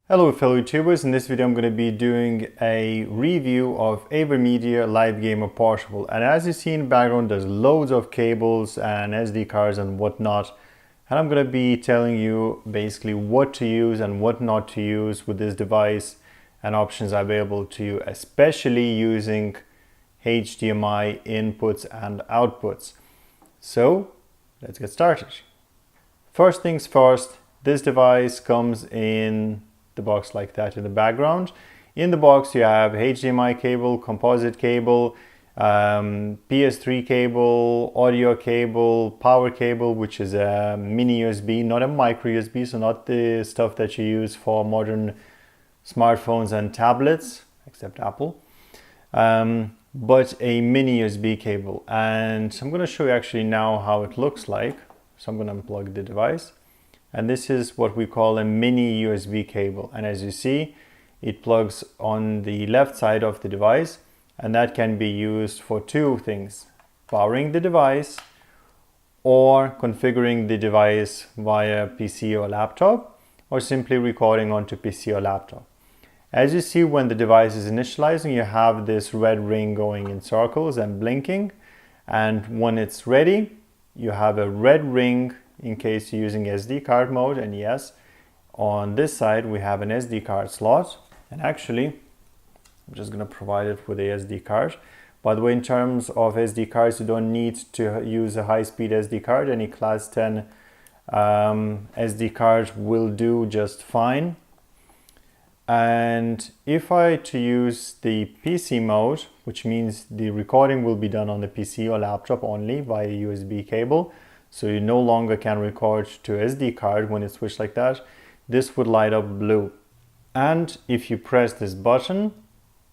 Hello fellow YouTubers, in this video I'm going to be doing a review of AVerMedia Live Gamer Portable, and as you see in the background there's loads of cables and SD cards and whatnot, and I'm going to be telling you basically what to use and what not to use with this device and options available to you, especially using HDMI inputs and outputs. So let's get started. First things first, this device comes in the box like that in the background. In the box you have HDMI cable, composite cable, PS3 cable, audio cable, power cable, which is a mini USB, not a micro USB, so not the stuff that you use for modern smartphones and tablets, except Apple, but a mini USB cable. And I'm going to show you actually now how it looks like. So I'm going to unplug the device. And this is what we call a mini USB cable. And as you see, it plugs on the left side of the device, and that can be used for two things: powering the device or configuring the device via PC or laptop, or simply recording onto PC or laptop. As you see, when the device is initializing, you have this red ring going in circles and blinking. And when it's ready, you have a red ring in case you're using SD card mode. And yes, on this side we have an SD card slot, and actually I'm just going to provide it with a SD card. By the way, in terms of SD cards, you don't need to use a high-speed SD card. Any class 10 SD card will do just fine. And if I to use the PC mode, which means the recording will be done on the PC or laptop only via USB cable, so you no longer can record to SD card when it's switched like that, this would light up blue. And if you press this button,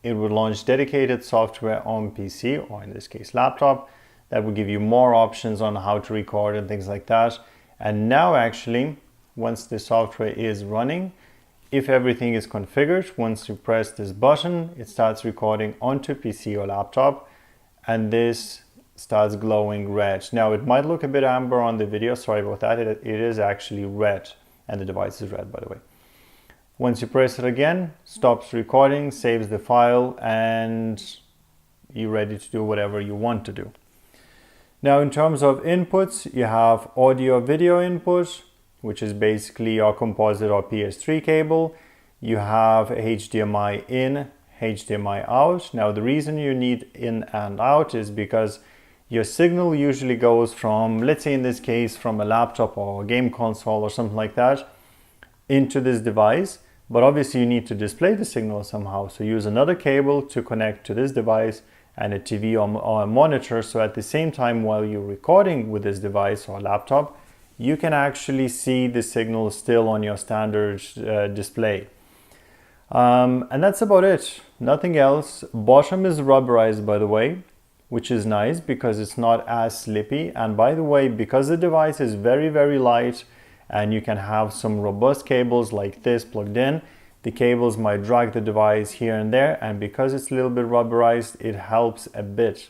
it would launch dedicated software on PC, or in this case laptop, that will give you more options on how to record and things like that. And now actually, once the software is running, if everything is configured, once you press this button, it starts recording onto PC or laptop, and this starts glowing red. Now it might look a bit amber on the video, sorry about that, it is actually red, and the device is red, by the way. Once you press it again, stops recording, saves the file, and you're ready to do whatever you want to do. Now in terms of inputs, you have audio video input, which is basically your composite or PS3 cable. You have HDMI in, HDMI out. Now the reason you need in and out is because your signal usually goes from, let's say in this case, from a laptop or a game console or something like that into this device. But obviously you need to display the signal somehow. So use another cable to connect to this device and a TV or a monitor. So at the same time, while you're recording with this device or laptop, you can actually see the signal still on your standard display. And that's about it. Nothing else. Bottom is rubberized, by the way, which is nice because it's not as slippy. And by the way, because the device is very, very light and you can have some robust cables like this plugged in, the cables might drag the device here and there. And because it's a little bit rubberized, it helps a bit.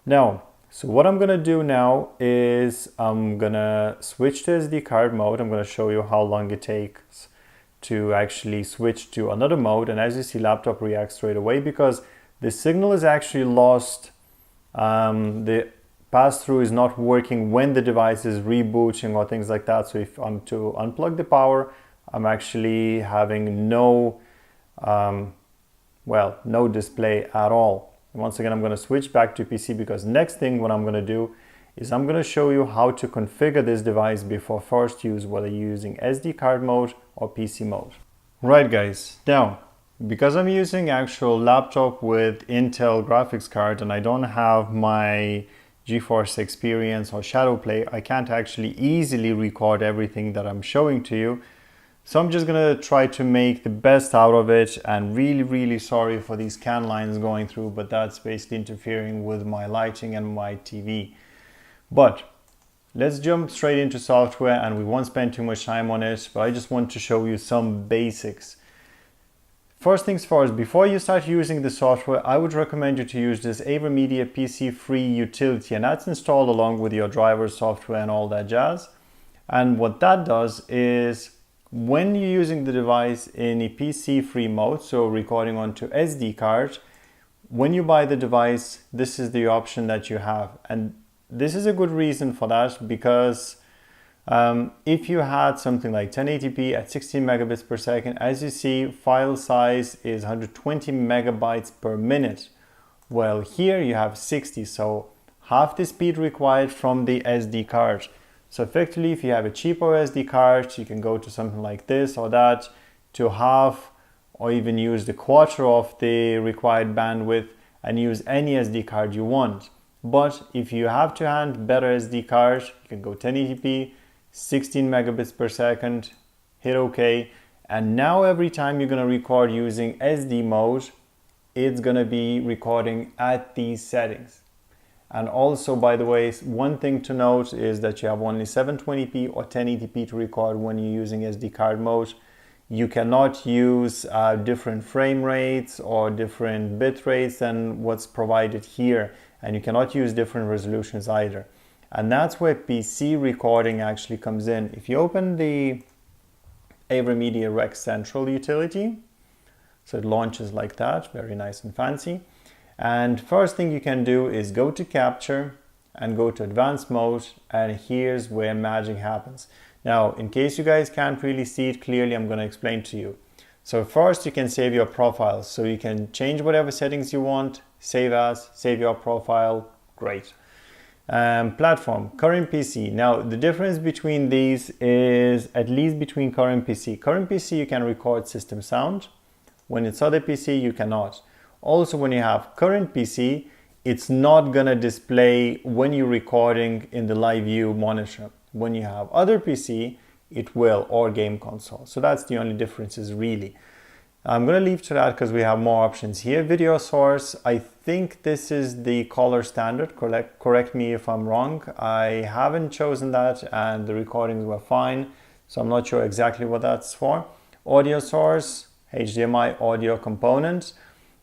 Now, so what I'm going to do now is I'm going to switch to SD card mode. I'm going to show you how long it takes to actually switch to another mode. And as you see, laptop reacts straight away because the signal is actually lost. The pass-through is not working when the device is rebooting or things like that. So if I'm to unplug the power, I'm actually having no display at all. Once again, I'm going to switch back to PC because next thing what I'm going to do is I'm going to show you how to configure this device before first use, whether you're using SD card mode or PC mode. Right guys, now because I'm using actual laptop with Intel graphics card and I don't have my GeForce Experience or Shadowplay, I can't actually easily record everything that I'm showing to you. So I'm just gonna try to make the best out of it, and really sorry for these can lines going through, but that's basically interfering with my lighting and my TV. But let's jump straight into software, and we won't spend too much time on it, but I just want to show you some basics. First things first, before you start using the software, I would recommend you to use this AVerMedia PC free utility, and that's installed along with your driver software and all that jazz. And what that does is, When you're using the device in a PC free mode, so recording onto SD card, when you buy the device, this is the option that you have. And this is a good reason for that, because if you had something like 1080p at 16 megabits per second, as you see, file size is 120 megabytes per minute. Well, here you have 60, so half the speed required from the SD card. So effectively, if you have a cheaper SD card, you can go to something like this or that to half or even use the quarter of the required bandwidth and use any SD card you want. But if you have to hand better SD card, you can go 1080p, 16 megabits per second, hit OK. And now every time you're going to record using SD mode, it's going to be recording at these settings. And also, by the way, one thing to note is that you have only 720p or 1080p to record when you're using SD card mode. You cannot use different frame rates or different bit rates than what's provided here. And you cannot use different resolutions either. And that's where PC recording actually comes in. If you open the AVerMedia Rec Central utility, so it launches like that, very nice and fancy. And first thing you can do is go to capture and go to advanced mode, and here's where magic happens. Now, in case you guys can't really see it clearly, I'm going to explain to you. So first you can save your profile, so you can change whatever settings you want, save as, save your profile, great. Platform, current PC. Now the difference between these is, at least between current PC you can record system sound. When it's other PC you cannot. Also, when you have current PC, it's not gonna display when you're recording in the live view monitor. When you have other PC, it will, or game console. So that's the only differences really. I'm gonna leave to that because we have more options here. Video source, I think this is the color standard. Correct me if I'm wrong. I haven't chosen that and the recordings were fine. So I'm not sure exactly what that's for. Audio source, HDMI audio component.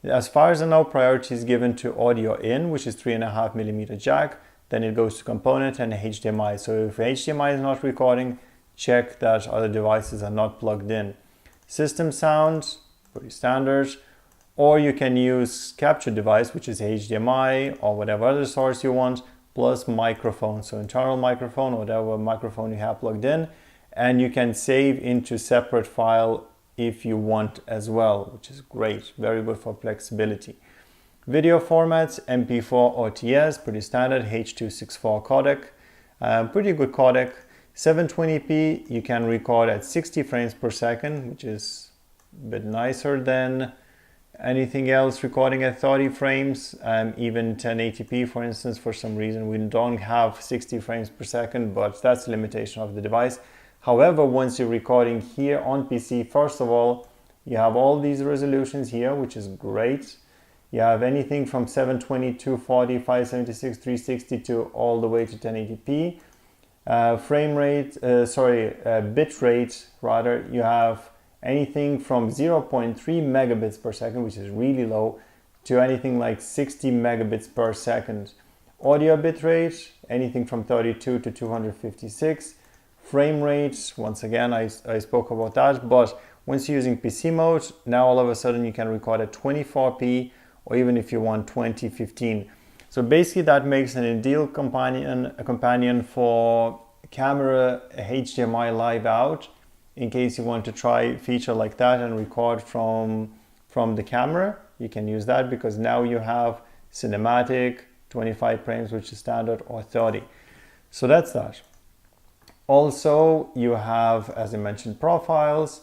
As far as I know, priority is given to audio in, which is 3.5mm jack. Then it goes to component and HDMI. So if HDMI is not recording, check that other devices are not plugged in. System sound, pretty standard. Or you can use capture device, which is HDMI or whatever other source you want, plus microphone. So internal microphone, whatever microphone you have plugged in. And you can save into separate file if you want as well, which is great, very good for flexibility. Video formats, MP4 or TS, pretty standard, H.264 codec, pretty good codec. 720p, you can record at 60 frames per second, which is a bit nicer than anything else recording at 30 frames. Even 1080p, for instance, for some reason we don't have 60 frames per second, but that's the limitation of the device. However, once you're recording here on PC, first of all, you have all these resolutions here, which is great. You have anything from 720, 240, 576, 360 to all the way to 1080p. Bit rate rather, you have anything from 0.3 megabits per second, which is really low, to anything like 60 megabits per second. Audio bit rate, anything from 32 to 256. Frame rates, once again, I spoke about that, but once you're using PC mode, now all of a sudden you can record at 24p, or even if you want 2015. So basically that makes an ideal companion for camera HDMI live out, in case you want to try a feature like that and record from the camera. You can use that because now you have cinematic, 25 frames, which is standard, or 30. So that's that. Also, you have, as I mentioned, profiles.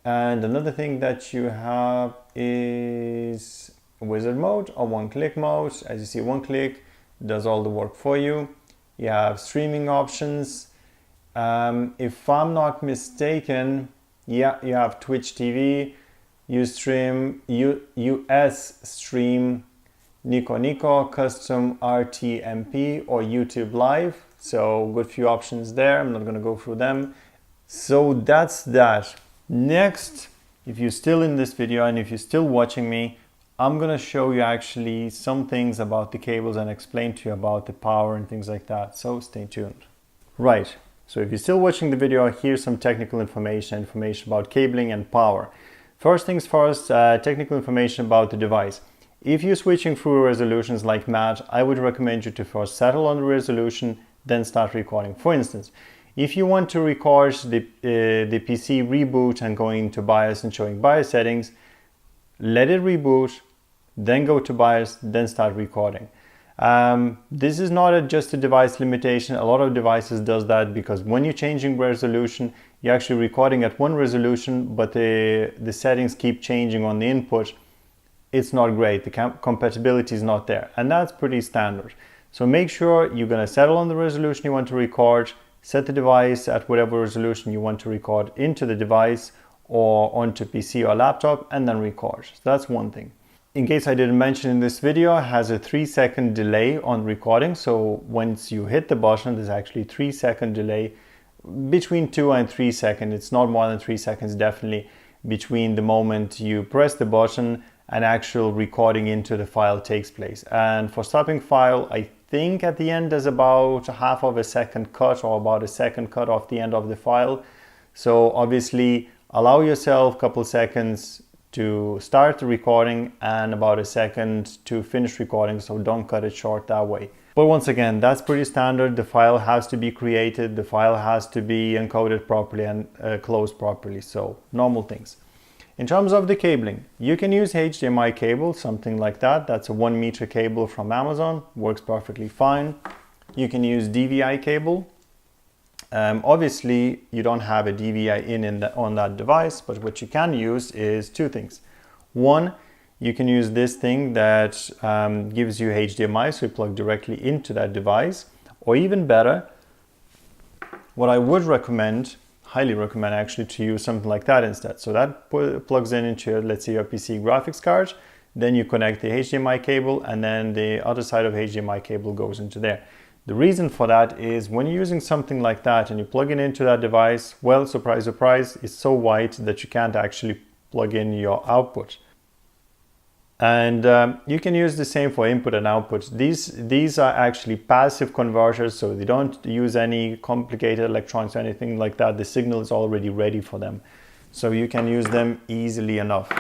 And another thing that you have is wizard mode or one-click mode. As you see, one click does all the work for you. You have streaming options. If I'm not mistaken, yeah, you have Twitch TV, Ustream, US Stream, Nico Nico, Custom RTMP, or YouTube Live. So good few options there. I'm not going to go through them. So that's that. Next, if you're still in this video and if you're still watching me, I'm going to show you actually some things about the cables and explain to you about the power and things like that. So stay tuned. Right. So if you're still watching the video, here's some technical information about cabling and power. First things first, technical information about the device. If you're switching through resolutions like Matt, I would recommend you to first settle on the resolution, then start recording. For instance, if you want to record the PC reboot and going into BIOS and showing BIOS settings, let it reboot, then go to BIOS, then start recording. This is not just a device limitation. A lot of devices does that because when you're changing resolution, you're actually recording at one resolution, but the settings keep changing on the input. It's not great. The compatibility is not there, and that's pretty standard. So make sure you're going to settle on the resolution you want to record, set the device at whatever resolution you want to record into the device or onto PC or laptop, and then record. So that's one thing. In case I didn't mention in this video, it has a 3-second delay on recording. So once you hit the button, there's actually a 3-second delay, between 2 and 3 seconds. It's not more than 3 seconds, definitely, between the moment you press the button and actual recording into the file takes place. And for stopping file, I think at the end there's about a half of a second cut or about a second cut off the end of the file. So obviously allow yourself a couple seconds to start the recording and about a second to finish recording, so don't cut it short that way. But once again, that's pretty standard. The file has to be created, the file has to be encoded properly and closed properly, so normal things. In terms of the cabling, you can use HDMI cable, something like that. That's a 1 meter cable from Amazon, works perfectly fine. You can use DVI cable. Obviously, you don't have a DVI on that device, but what you can use is two things. One, you can use this thing that gives you HDMI, so you plug directly into that device. Or even better, what I would recommend, highly recommend actually, to use something like that instead. So that plugs into your, let's say, your PC graphics card. Then you connect the HDMI cable, and then the other side of HDMI cable goes into there. The reason for that is when you're using something like that and you plug it into that device, well, surprise, surprise, it's so wide that you can't actually plug in your output. And you can use the same for input and output. These are actually passive converters, so they don't use any complicated electronics or anything like that. The signal is already ready for them, so you can use them easily enough.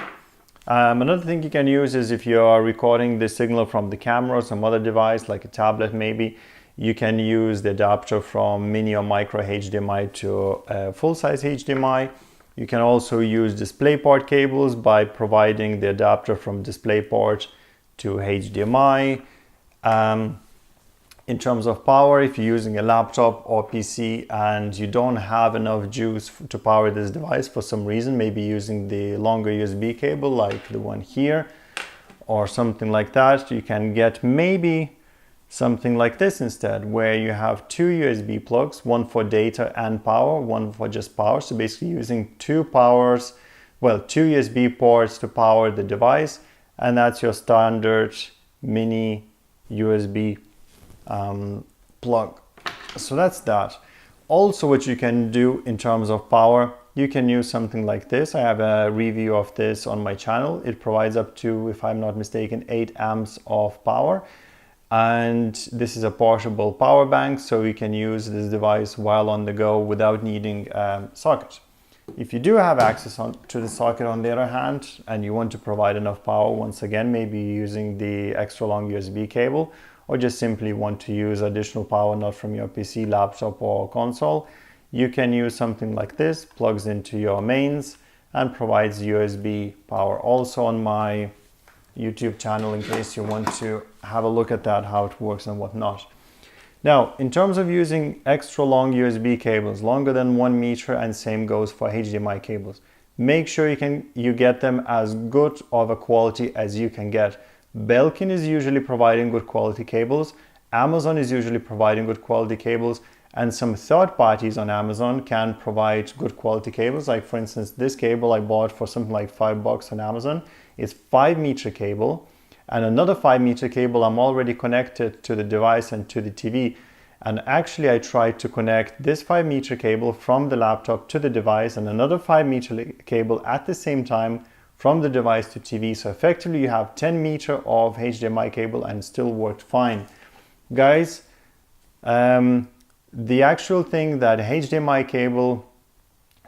Another thing you can use is if you are recording the signal from the camera or some other device like a tablet maybe, you can use the adapter from mini or micro HDMI to full-size HDMI. You can also use DisplayPort cables by providing the adapter from DisplayPort to HDMI. In terms of power, if you're using a laptop or PC and you don't have enough juice to power this device for some reason, maybe using the longer USB cable like the one here or something like that, you can get maybe something like this instead, where you have 2 USB plugs, one for data and power, one for just power. So basically using 2 USB ports to power the device, and that's your standard mini USB plug. So that's that. Also, what you can do in terms of power, you can use something like this. I have a review of this on my channel. It provides up to, if I'm not mistaken, 8 amps of power. And this is a portable power bank, so you can use this device while on the go without needing a socket. If you do have access to the socket on the other hand, and you want to provide enough power, once again, maybe using the extra long USB cable, or just simply want to use additional power not from your PC, laptop or console, you can use something like this, plugs into your mains and provides USB power. Also on my YouTube channel, in case you want to have a look at that, how it works and whatnot. Now, in terms of using extra long USB cables, longer than 1 meter, and same goes for HDMI cables, make sure you get them as good of a quality as you can get. Belkin is usually providing good quality cables, Amazon is usually providing good quality cables, and some third parties on Amazon can provide good quality cables. Like for instance, this cable I bought for something like $5 on Amazon. It's 5 meter cable, and another 5 meter cable I'm already connected to the device and to the TV. And actually I tried to connect this 5 meter cable from the laptop to the device and another 5 meter cable at the same time from the device to TV. So effectively you have 10 meter of HDMI cable and still worked fine. Guys, the actual thing that HDMI cable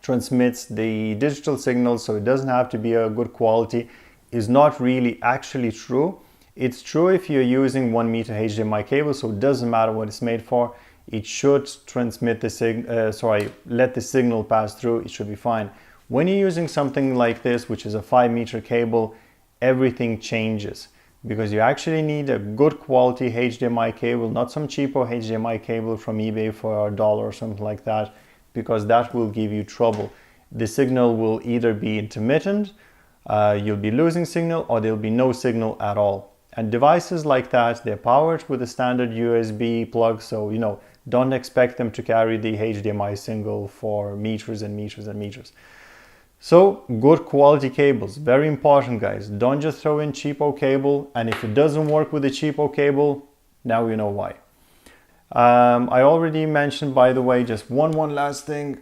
transmits the digital signal, so it doesn't have to be a good quality, is not really actually true. It's true if you're using 1 meter HDMI cable, so it doesn't matter what it's made for. It should transmit the let the signal pass through. It should be fine. When you're using something like this, which is a 5 meter cable, everything changes, because you actually need a good quality HDMI cable, not some cheapo HDMI cable from eBay for $1 or something like that, because that will give you trouble. The signal will either be intermittent, you'll be losing signal, or there'll be no signal at all. And devices like that, they're powered with a standard USB plug, so don't expect them to carry the HDMI signal for meters and meters and meters. So good quality cables, very important, guys. Don't just throw in cheapo cable, and if it doesn't work with the cheapo cable, now you know why. I already mentioned, by the way, just one last thing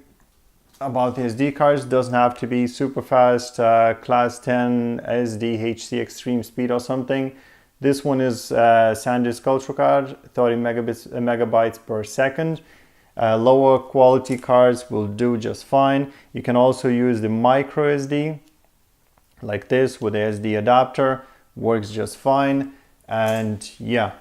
about the SD cards. Doesn't have to be super fast, class 10 SDHC extreme speed or something. This one is SanDisk Ultra card, 30 megabytes per second. Lower quality cards will do just fine. You can also use the micro SD like this with the SD adapter, works just fine. And yeah,